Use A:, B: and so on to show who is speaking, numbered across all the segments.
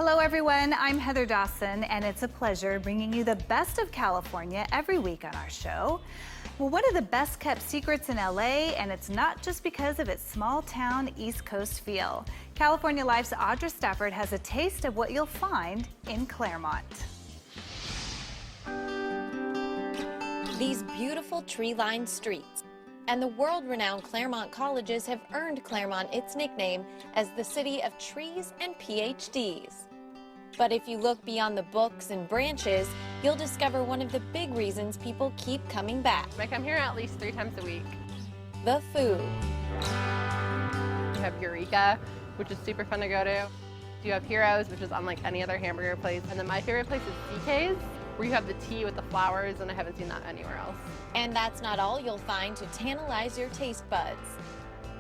A: Hello everyone, I'm Heather Dawson, and it's a pleasure bringing you the best of California every week on our show. Well, one of the best kept secrets in LA, and it's not just because of its small town East Coast feel. California Life's Audra Stafford has a taste of what you'll find in Claremont.
B: These beautiful tree-lined streets and the world-renowned Claremont colleges have earned Claremont its nickname as the city of trees and PhDs. But if you look beyond the books and branches, you'll discover one of the big reasons people keep coming back.
C: I come here at least 3 times a week.
B: The food.
C: You have Eureka, which is super fun to go to. You have Heroes, which is unlike any other hamburger place. And then my favorite place is CK's, where you have the tea with the flowers, and I haven't seen that anywhere else.
B: And that's not all you'll find to tantalize your taste buds.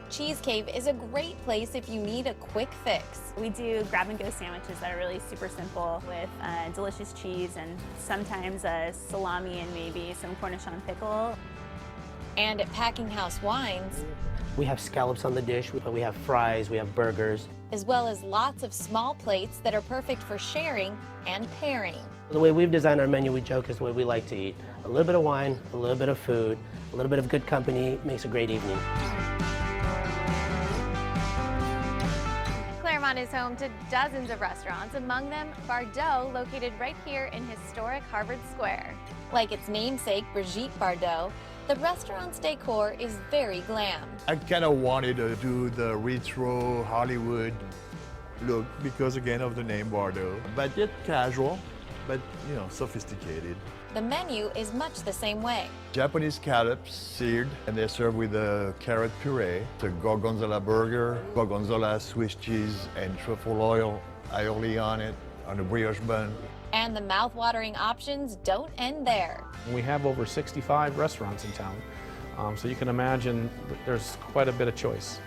B: Cheese Cave is a great place if you need a quick fix.
D: We do grab-and-go sandwiches that are really super simple with delicious cheese and sometimes a salami and maybe some Cornichon pickle.
B: And at Packing House Wines,
E: we have scallops on the dish, we have fries, we have burgers.
B: As well as lots of small plates that are perfect for sharing and pairing.
E: The way we've designed our menu, we joke, is the way we like to eat. A little bit of wine, a little bit of food, a little bit of good company makes a great evening.
B: Claremont is home to dozens of restaurants, among them Bardot, located right here in historic Harvard Square. Like its namesake, Brigitte Bardot, the restaurant's decor is very glam.
F: I kind of wanted to do the retro Hollywood look because, again, of the name Bardot. But yet casual, but, you know, sophisticated.
B: The menu is much the same way.
F: Japanese scallops seared, and they're served with a carrot puree, the gorgonzola burger, gorgonzola Swiss cheese, and truffle oil aioli on it, on a brioche bun.
B: And the mouth-watering options don't end there.
G: We have over 65 restaurants in town, so you can imagine there's quite a bit of choice.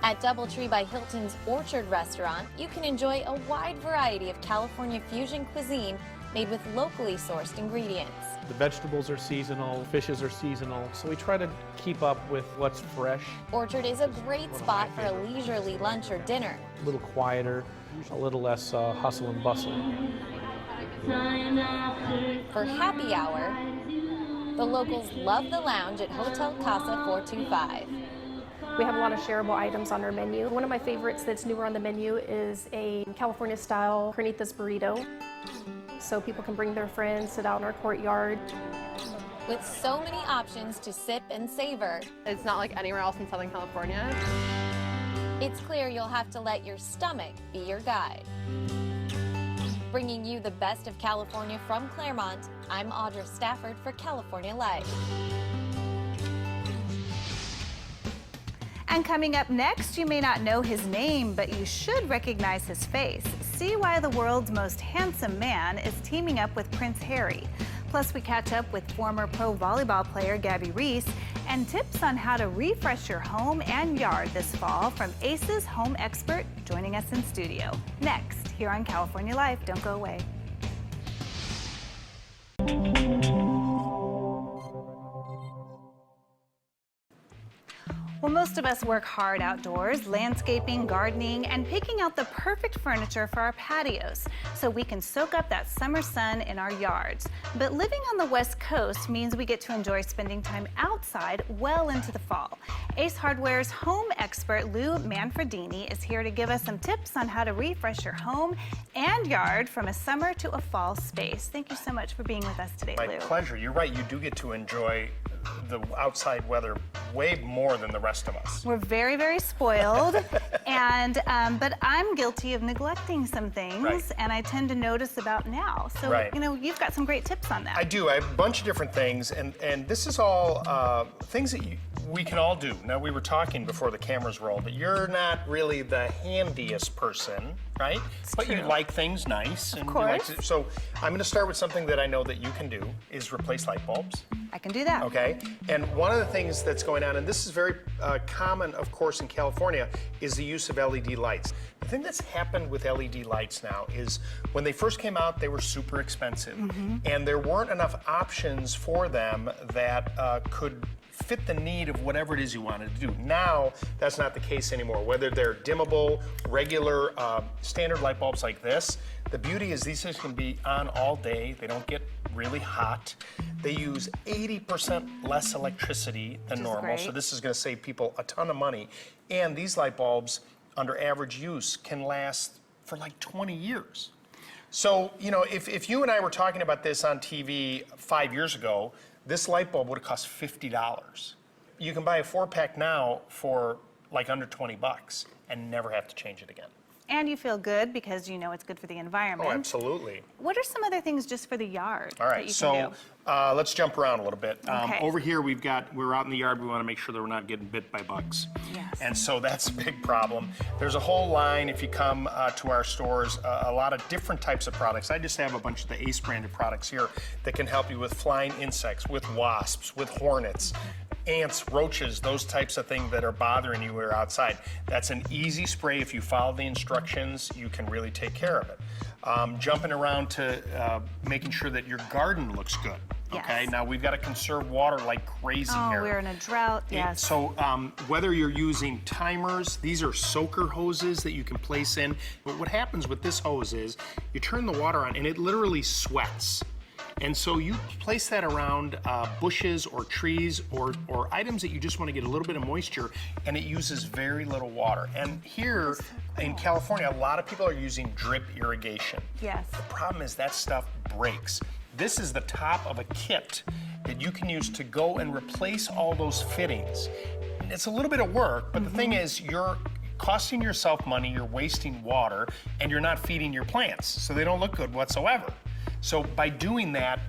B: At DoubleTree by Hilton's Orchard Restaurant, you can enjoy a wide variety of California fusion cuisine made with locally sourced ingredients.
G: The vegetables are seasonal, fishes are seasonal, so we try to keep up with what's fresh.
B: Orchard is a great spot for a leisurely lunch or dinner.
G: A little quieter, a little less hustle and bustle.
B: For happy hour, the locals love the lounge at Hotel Casa 425.
H: We have a lot of shareable items on our menu. One of my favorites that's newer on the menu is a California-style carnitas burrito. So people can bring their friends, sit out in our courtyard.
B: With so many options to sip and savor,
C: It's not like anywhere else in Southern California.
B: it's clear you'll have to let your stomach be your guide. Bringing you the best of California from Claremont, I'm Audra Stafford for California Life.
A: And coming up next, you may not know his name, but you should recognize his face. See why the world's most handsome man is teaming up with Prince Harry. Plus, we catch up with former pro volleyball player Gabrielle Reese and tips on how to refresh your home and yard this fall from ACE's home expert joining us in studio. Next, here on California Life. Don't go away. Well, most of us work hard outdoors, landscaping, gardening, and picking out the perfect furniture for our patios so we can soak up that summer sun in our yards. But living on the West Coast means we get to enjoy spending time outside well into the fall. Ace Hardware's home expert, Lou Manfredini, is here to give us some tips on how to refresh your home and yard from a summer to a fall space. Thank you so much for being with us today, Lou.
I: My pleasure. You're right, you do get to enjoy the outside weather way more than the rest of us.
A: We're very, very spoiled, and but I'm guilty of neglecting some things,
I: Right.
A: and I tend to notice about now. So,
I: Right.
A: you know, you've got some great tips on that.
I: I do. I have a bunch of different things, and this is all things that we can all do. Now, we were talking before the cameras rolled, but you're not really the handiest person, right? But you like things nice. And
A: Of
I: you like
A: course.
I: so I'm going to start with something that I know that you can do, is replace light bulbs.
A: I can do that.
I: Okay, and one of the things that's going on, and this is very common, of course, in California, is the use of LED lights. The thing that's happened with LED lights now is when they first came out, they were super expensive, and there weren't enough options for them that could fit the need of whatever it is you wanted to do. Now, that's not the case anymore. Whether they're dimmable, regular, standard light bulbs like this, The beauty is these things can be on all day. They don't get really hot. They use 80% less electricity than normal, so this is going to save people a ton of money. And these light bulbs, under average use, can last for like 20 years. So, you know, if you and I were talking about this on TV 5 years ago, this light bulb would have cost $50. You can buy a 4-pack now for like under 20 bucks and never have to change it again.
A: And you feel good because you know it's good for the environment.
I: Oh, absolutely.
A: What are some other things just for the yard
I: All
A: that
I: right,
A: you
I: so
A: can do?
I: let's jump around a little bit.
A: Okay.
I: Over here, we're out in the yard. We want to make sure that we're not getting bit by bugs.
A: Yes.
I: And so that's a big problem. There's a whole line, if you come to our stores, a lot of different types of products. I just have a bunch of the Ace branded products here that can help you with flying insects, with wasps, with hornets, ants, roaches, those types of things that are bothering you when you're outside. That's an easy spray. If you follow the instructions, you can really take care of it. Jumping around to making sure that your garden looks good. Okay,
A: Yes.
I: now we've got to conserve water like crazy
A: Oh,
I: here.
A: we're in a drought, yes.
I: So whether you're using timers, these are soaker hoses that you can place in. But what happens with this hose is you turn the water on and it literally sweats. And so you place that around bushes or trees or items that you just want to get a little bit of moisture, and it uses very little water. And here in California, a lot of people are using drip irrigation.
A: Yes.
I: The problem is that stuff breaks. This is the top of a kit that you can use to go and replace all those fittings. It's a little bit of work, but the thing is, you're costing yourself money, you're wasting water, and you're not feeding your plants, so they don't look good whatsoever. So by doing that,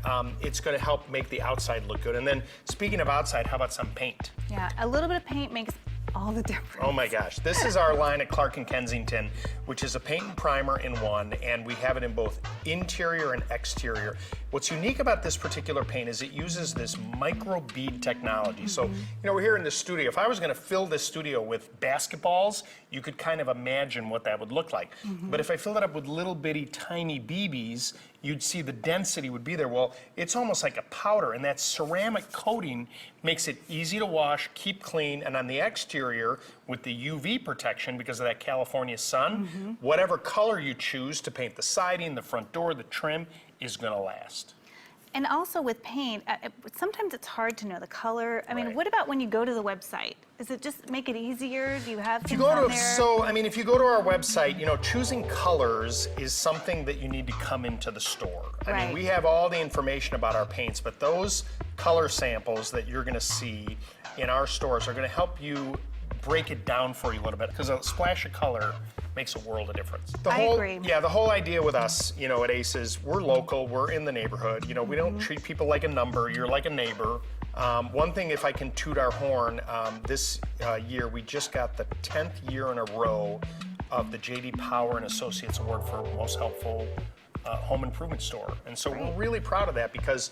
I: it's going to help make the outside look good. And then speaking of outside, how about some paint?
A: Yeah, a little bit of paint makes all the difference.
I: Oh my gosh. This is our line at Clark & Kensington, which is a paint and primer in one, and we have it in both interior and exterior. What's unique about this particular paint is it uses this micro bead technology. So, you know, we're here in the studio. If I was going to fill this studio with basketballs, you could kind of imagine what that would look like. But if I filled it up with little bitty tiny BBs, you'd see the density would be there. Well, it's almost like a powder, and that ceramic coating makes it easy to wash, keep clean, and on the exterior, with the UV protection because of that California sun, whatever color you choose to paint the siding, the front door, the trim, is gonna last.
A: And also with paint, sometimes it's hard to know the color. I mean,
I: Right.
A: what about when you go to the website? Does it just make it easier? Do you have
I: If you
A: things
I: go
A: on
I: to,
A: there?
I: so, I mean, if you go to our website, you know, choosing colors is something that you need to come into the store. I mean,
A: Right.
I: we have all the information about our paints, but those color samples that you're gonna see in our stores are gonna help you break it down for you a little bit, because a splash of color makes a world of difference.
A: I agree.
I: Yeah, the whole idea with us, you know, at Ace is we're local, we're in the neighborhood. You know, we don't treat people like a number, you're like a neighbor. One thing, if I can toot our horn, this year we just got the 10th year in a row of the J.D. Power and Associates Award for Most Helpful Home Improvement Store. And so we're really proud of that because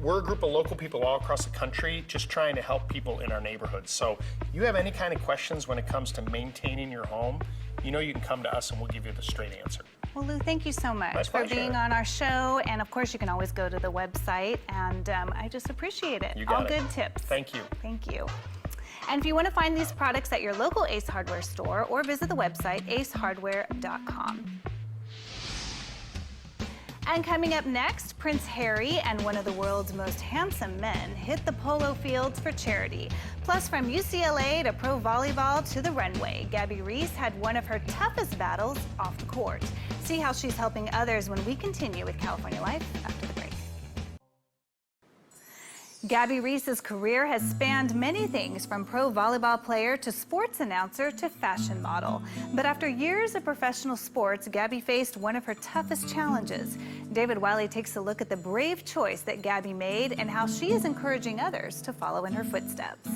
I: we're a group of local people all across the country just trying to help people in our neighborhoods. So you have any kind of questions when it comes to maintaining your home, you know you can come to us and we'll give you the straight answer.
A: Well, Lou, thank you so
I: My
A: much for
I: pleasure.
A: being on our show. And of course, you can always go to the website, and I just appreciate it.
I: You got
A: All
I: it.
A: good tips.
I: Thank you.
A: Thank you. And if you want to find these products at your local Ace Hardware store, or visit the website acehardware.com. And coming up next, Prince Harry and one of the world's most handsome men hit the polo fields for charity. Plus, from UCLA to pro volleyball to the runway, Gabby Reese had one of her toughest battles off the court. See how she's helping others when we continue with California Life after the break. Gabby Reese's career has spanned many things, from pro volleyball player to sports announcer to fashion model. But after years of professional sports, Gabby faced one of her toughest challenges. David Wiley takes a look at the brave choice that Gabby made and how she is encouraging others to follow in her footsteps.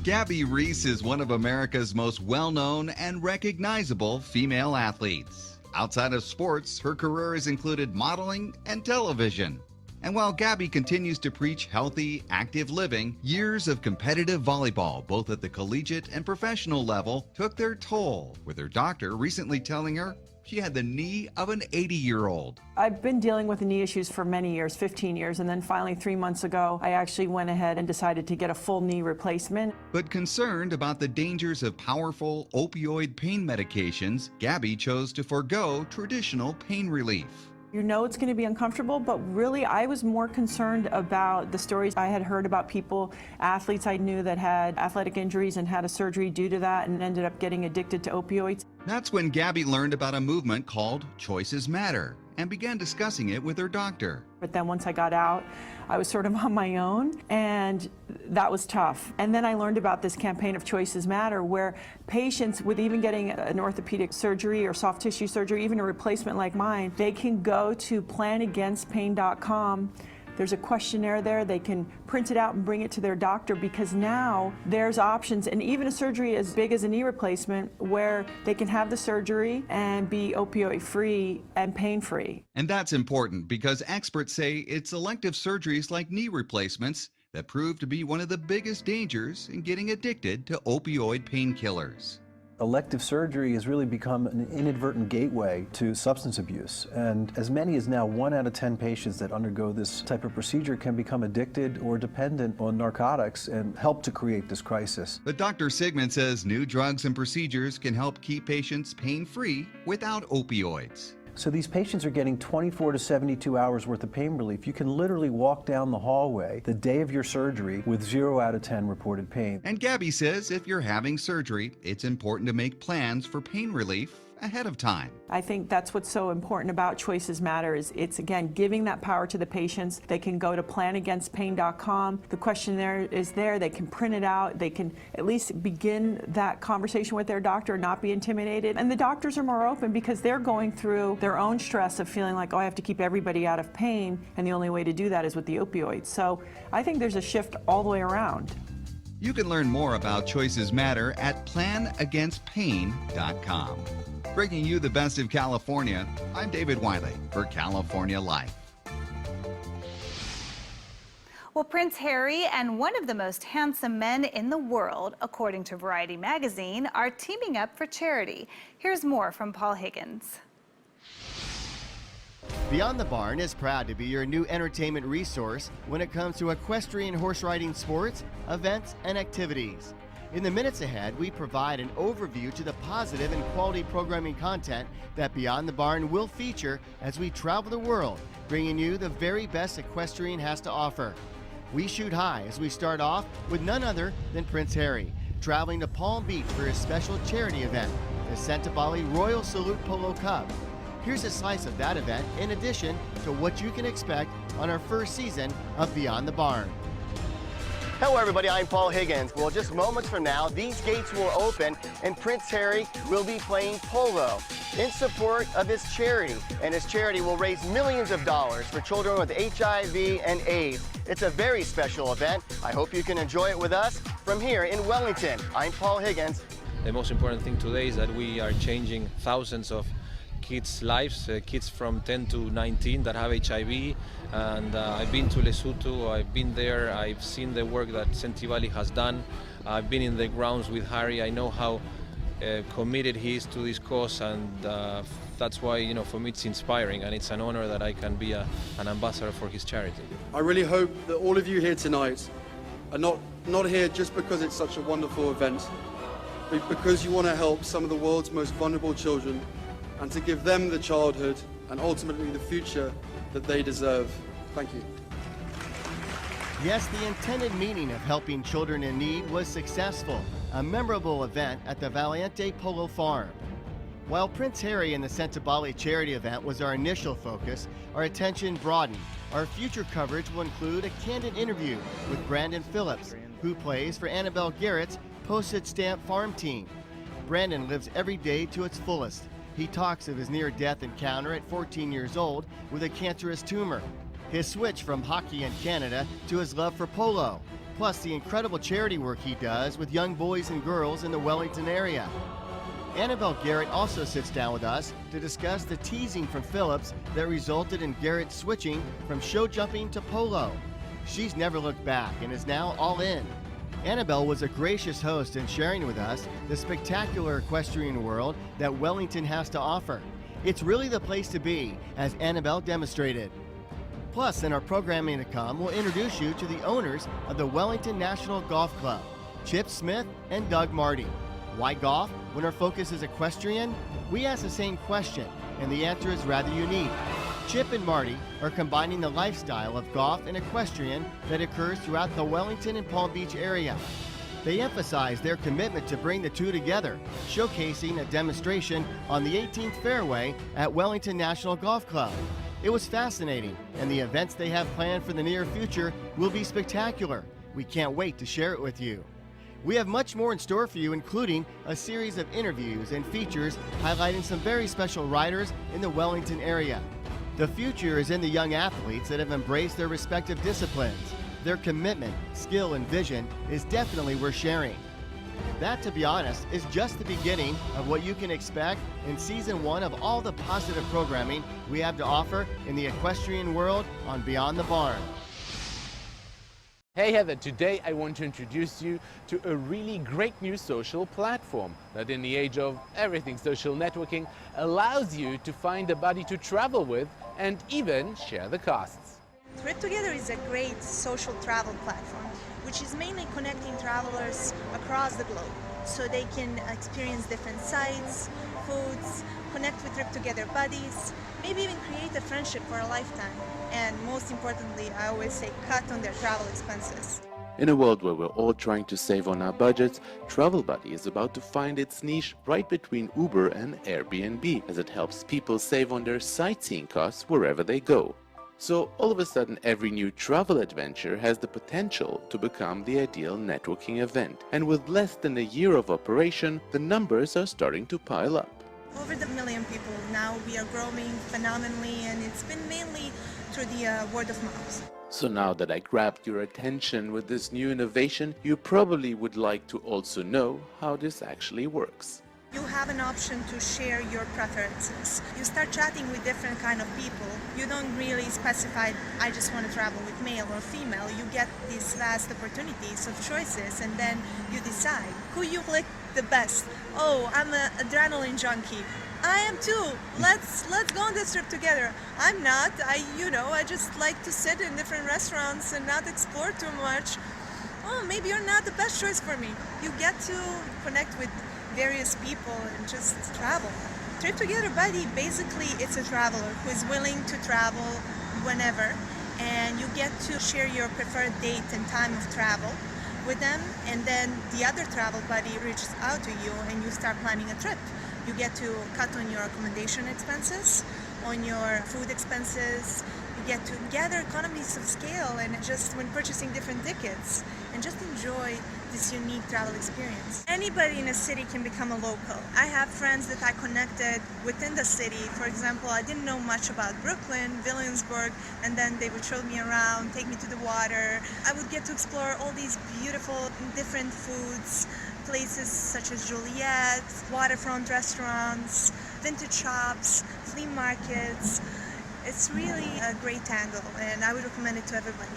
J: Gabby Reese is one of America's most well-known and recognizable female athletes. Outside of sports, her career has included modeling and television. And while Gabby continues to preach healthy, active living, years of competitive volleyball, both at the collegiate and professional level, took their toll, with her doctor recently telling her she had the knee of an 80-year-old.
K: I've been dealing with knee issues for many years, 15 years, and then finally 3 months ago, I actually went ahead and decided to get a full knee replacement.
J: But concerned about the dangers of powerful opioid pain medications, Gabby chose to forego traditional pain relief.
K: You know it's going to be uncomfortable, but really I was more concerned about the stories I had heard about people, athletes I knew that had athletic injuries and had a surgery due to that and ended up getting addicted to opioids.
J: That's when Gabby learned about a movement called Choices Matter and began discussing it with her doctor.
K: But then once I got out, I was sort of on my own, and that was tough. And then I learned about this campaign of Choices Matter, where patients with even getting an orthopedic surgery or soft tissue surgery, even a replacement like mine, they can go to planagainstpain.com. There's a questionnaire there. They can print it out and bring it to their doctor, because now there's options, and even a surgery as big as a knee replacement, where they can have the surgery and be opioid-free and pain-free.
J: And that's important because experts say it's elective surgeries like knee replacements that prove to be one of the biggest dangers in getting addicted to opioid painkillers.
L: Elective surgery has really become an inadvertent gateway to substance abuse. And as many as now 1 out of 10 patients that undergo this type of procedure can become addicted or dependent on narcotics and help to create this crisis.
J: But Dr. Sigmund says new drugs and procedures can help keep patients pain-free without opioids.
L: So these patients are getting 24 to 72 hours worth of pain relief. You can literally walk down the hallway the day of your surgery with 0 out of 10 reported pain.
J: And Gabby says if you're having surgery, it's important to make plans for pain relief ahead of time.
K: I think that's what's so important about Choices Matter is it's, again, giving that power to the patients. They can go to planagainstpain.com. The questionnaire is there. They can print it out. They can at least begin that conversation with their doctor and not be intimidated. And the doctors are more open because they're going through their own stress of feeling like, oh, I have to keep everybody out of pain, and the only way to do that is with the opioids. So I think there's a shift all the way around.
J: You can learn more about Choices Matter at planagainstpain.com. Bringing you the best of California, I'm David Wiley for California Life.
A: Well, Prince Harry and one of the most handsome men in the world, according to Variety magazine, are teaming up for charity. Here's more from Paul Higgins.
M: Beyond the Barn is proud to be your new entertainment resource when it comes to equestrian horse riding sports, events, and activities. In the minutes ahead, we provide an overview to the positive and quality programming content that Beyond the Barn will feature as we travel the world, bringing you the very best equestrian has to offer. We shoot high as we start off with none other than Prince Harry, traveling to Palm Beach for his special charity event, the Centabali Royal Salute Polo Cup. Here's a slice of that event in addition to what you can expect on our first season of Beyond the Barn. Hello everybody, I'm Paul Higgins. Well, just moments from now, these gates will open and Prince Harry will be playing polo in support of his charity. And his charity will raise millions of dollars for children with HIV and AIDS. It's a very special event. I hope you can enjoy it with us from here in Wellington. I'm Paul Higgins.
N: The most important thing today is that we are changing thousands of kids' lives, kids from 10 to 19 that have HIV. And I've been to Lesotho, I've been there, I've seen the work that Centabali has done. I've been in the grounds with Harry. I know how committed he is to this cause, and that's why, you know, for me it's inspiring, and it's an honor that I can be an ambassador for his charity.
O: I really hope that all of you here tonight are not here just because it's such a wonderful event, but because you want to help some of the world's most vulnerable children and to give them the childhood and ultimately the future that they deserve. Thank you.
M: Yes, the intended meaning of helping children in need was successful, a memorable event at the Valiente Polo Farm. While Prince Harry and the Centabali charity event was our initial focus, our attention broadened. Our future coverage will include a candid interview with Brandon Phillips, who plays for Annabelle Garrett's postage stamp farm team. Brandon lives every day to its fullest. He talks of his near-death encounter at 14 years old with a cancerous tumor, his switch from hockey in Canada to his love for polo, plus the incredible charity work he does with young boys and girls in the Wellington area. Annabelle Garrett also sits down with us to discuss the teasing from Phillips that resulted in Garrett switching from show jumping to polo. She's never looked back and is now all in. Annabelle was a gracious host in sharing with us the spectacular equestrian world that Wellington has to offer. It's really the place to be, as Annabelle demonstrated. Plus, in our programming to come, we'll introduce you to the owners of the Wellington National Golf Club, Chip Smith and Doug Marty. Why golf when our focus is equestrian? We ask the same question, and the answer is rather unique. Chip and Marty are combining the lifestyle of golf and equestrian that occurs throughout the Wellington and Palm Beach area. They emphasize their commitment to bring the two together, showcasing a demonstration on the 18th fairway at Wellington National Golf Club. It was fascinating, and the events they have planned for the near future will be spectacular. We can't wait to share it with you. We have much more in store for you, including a series of interviews and features highlighting some very special riders in the Wellington area. The future is in the young athletes that have embraced their respective disciplines. Their commitment, skill, and vision is definitely worth sharing. That, to be honest, is just the beginning of what you can expect in Season 1 of all the positive programming we have to offer in the equestrian world on Beyond the Barn.
P: Hey Heather, today I want to introduce you to a really great new social platform that in the age of everything social networking allows you to find a buddy to travel with and even share the costs.
Q: Trip Together is a great social travel platform, which is mainly connecting travelers across the globe so they can experience different sites, foods, connect with Trip Together buddies, maybe even create a friendship for a lifetime. And most importantly, I always say cut on their travel expenses.
R: In a world where we're all trying to save on our budgets, Travel Buddy is about to find its niche right between Uber and Airbnb, as it helps people save on their sightseeing costs wherever they go. So all of a sudden, every new travel adventure has the potential to become the ideal networking event. And with less than a year of operation, the numbers are starting to pile up.
Q: Over the 1 million people now, we are growing phenomenally, and it's been mainly through the word of mouth.
R: So now that I grabbed your attention with this new innovation, you probably would like to also know how this actually works.
Q: You have an option to share your preferences. You start chatting with different kind of people. You don't really specify, I just want to travel with male or female. You get these vast opportunities of choices, and then you decide who you like the best. Oh, I'm an adrenaline junkie. I am too. Let's go on this trip together. I'm not. I just like to sit in different restaurants and not explore too much. Oh, maybe you're not the best choice for me. You get to connect with various people and just travel. Trip Together Buddy, basically it's a traveler who is willing to travel whenever, and you get to share your preferred date and time of travel with them, and then the other travel buddy reaches out to you and you start planning a trip. You get to cut on your accommodation expenses, on your food expenses. You get to gather economies of scale and just when purchasing different tickets and just enjoy this unique travel experience. Anybody in a city can become a local. I have friends that I connected within the city. For example, I didn't know much about Brooklyn, Williamsburg, and then they would show me around, take me to the water. I would get to explore all these beautiful different foods, places such as Joliet, waterfront restaurants, vintage shops, flea markets. It's really a great tangle, and I would recommend it to everybody.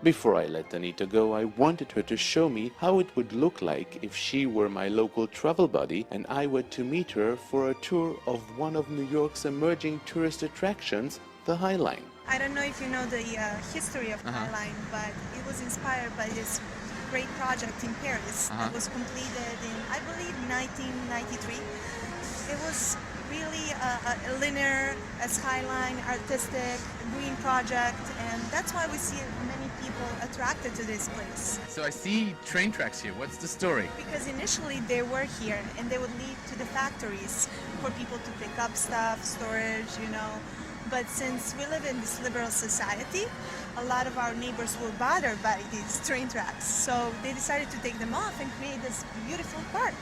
R: Before I let Anita go, I wanted her to show me how it would look like if she were my local travel buddy and I were to meet her for a tour of one of New York's emerging tourist attractions, the High Line.
Q: I don't know if you know the history of the High Line, but it was inspired by this great project in Paris that was completed in, I believe, 1993. It was really a linear, a skyline, artistic, green project, and that's why we see many people attracted to this place.
S: So I see train tracks here. What's the story?
Q: Because initially they were here and they would lead to the factories for people to pick up stuff, storage, But since we live in this liberal society, a lot of our neighbors were bothered by these train tracks. So they decided to take them off and create this beautiful park.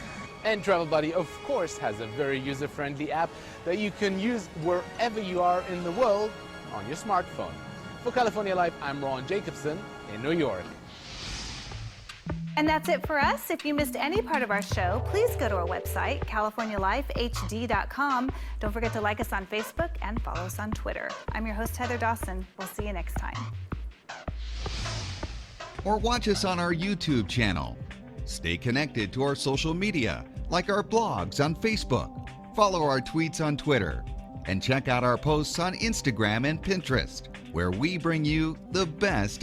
P: And Travel Buddy, of course, has a very user-friendly app that you can use wherever you are in the world on your smartphone. For California Live, I'm Ron Jacobson in New York.
A: And that's it for us. If you missed any part of our show, please go to our website, californialifehd.com. Don't forget to like us on Facebook and follow us on Twitter. I'm your host, Heather Dawson. We'll see you next time.
J: Or watch us on our YouTube channel. Stay connected to our social media, like our blogs on Facebook. Follow our tweets on Twitter. And check out our posts on Instagram and Pinterest, where we bring you the best of